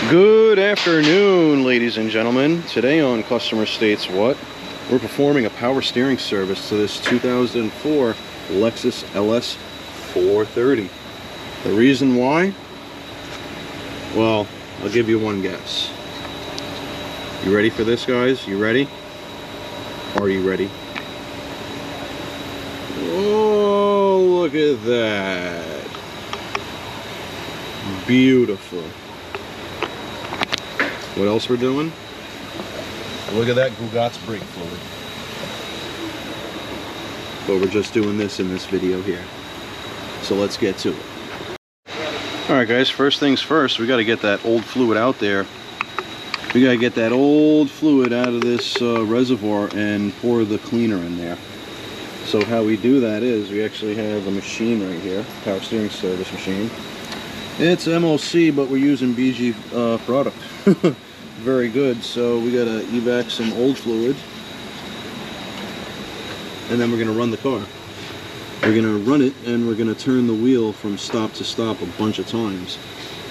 Good afternoon, ladies and gentlemen. Today on Customer States What, we're performing a power steering service to this 2004 Lexus LS 430. The reason why? Well, I'll give you one guess. You ready for this, guys? You ready? Are you ready? Oh, look at that. Beautiful. What else we're doing? Look at that Gugot's brake fluid. But we're just doing this in this video here. So let's get to it. Alright guys, first things first, we got to get that old fluid out there. We got to get that old fluid out of this reservoir and pour the cleaner in there. So how we do that is, we actually have a machine right here, power steering service machine. It's MOC, but we're using BG product. Very good. So we gotta evac some old fluid, and then we're gonna run the car. We're gonna run it, and we're gonna turn the wheel from stop to stop a bunch of times.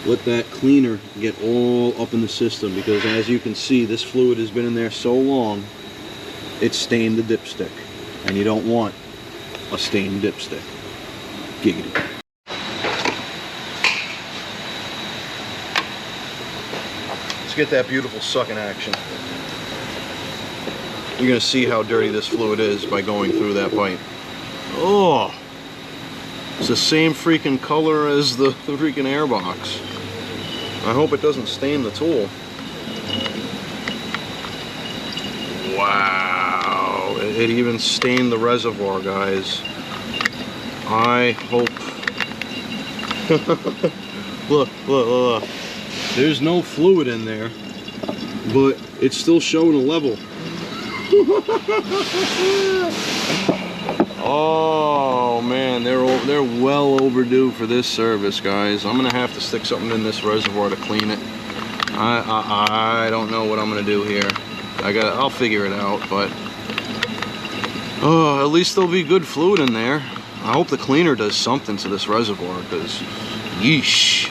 Let that cleaner get all up in the system, because as you can see, this fluid has been in there so long, it's stained the dipstick, and you don't want a stained dipstick. Giggity. Get that beautiful sucking action. You're gonna see how dirty this fluid is by going through that pipe. Oh, it's the same freaking color as the freaking airbox. I hope it doesn't stain the tool. Wow, it even stained the reservoir, guys. I hope. Look. There's no fluid in there, but it's still showing a level. Oh man, they're well overdue for this service, guys. I'm gonna have to stick something in this reservoir to clean it. I don't know what I'm gonna do here. I'll figure it out, but oh, at least there'll be good fluid in there. I hope the cleaner does something to this reservoir, because yeesh.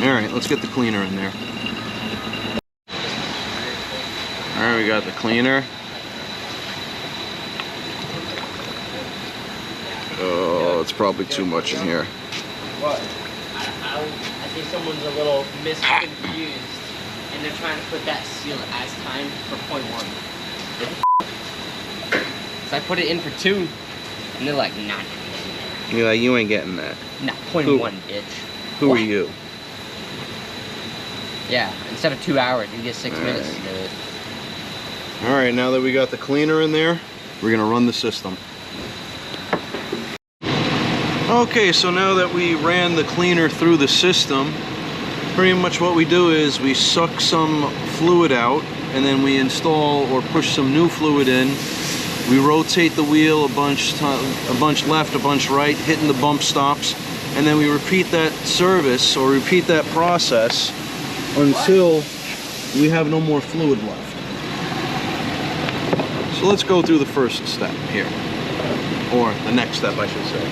Alright, let's get the cleaner in there. Alright, we got the cleaner. Oh, it's probably too much in here. What? I think someone's a little misconfused, and they're trying to put that seal as time for 0.1. So I put it in for 2, and they're like, nah. You're like, you ain't getting that. Nah, 0.1, bitch. Who are you? Yeah, instead of 2 hours, you get 6 minutes to do it. Alright, now that we got the cleaner in there, we're going to run the system. Okay, so now that we ran the cleaner through the system, pretty much what we do is we suck some fluid out, and then we install or push some new fluid in. We rotate the wheel a bunch left, a bunch right, hitting the bump stops, and then we repeat that service or repeat that process until we have no more fluid left. So let's go through the first step here, or the next step I should say.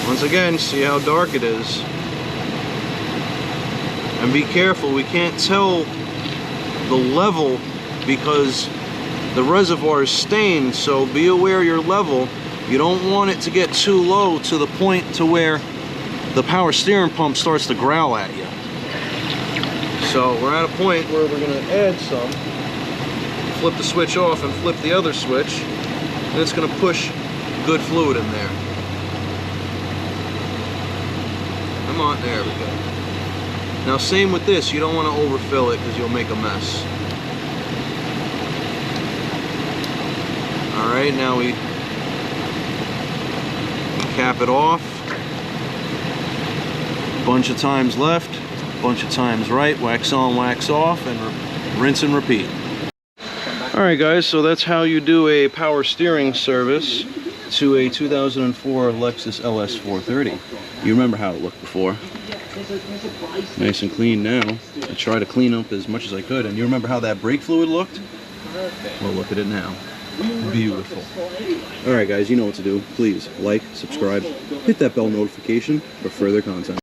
Once again, see how dark it is, and be careful, we can't tell the level because the reservoir is stained, so be aware of your level. You don't want it to get too low to the point to where the power steering pump starts to growl at you. So we're at a point where we're going to add some, flip the switch off and flip the other switch, and it's going to push good fluid in there. Come on, there we go. Now same with this, you don't want to overfill it because you'll make a mess. Alright, now we cap it off. Bunch of times left, bunch of times right, wax on, wax off, and rinse and repeat. Alright guys, so that's how you do a power steering service to a 2004 Lexus LS 430. You remember how it looked before. Nice and clean now. I tried to clean up as much as I could, and you remember how that brake fluid looked? Well, look at it now. Beautiful. Alright guys, you know what to do. Please like, subscribe, hit that bell notification for further content.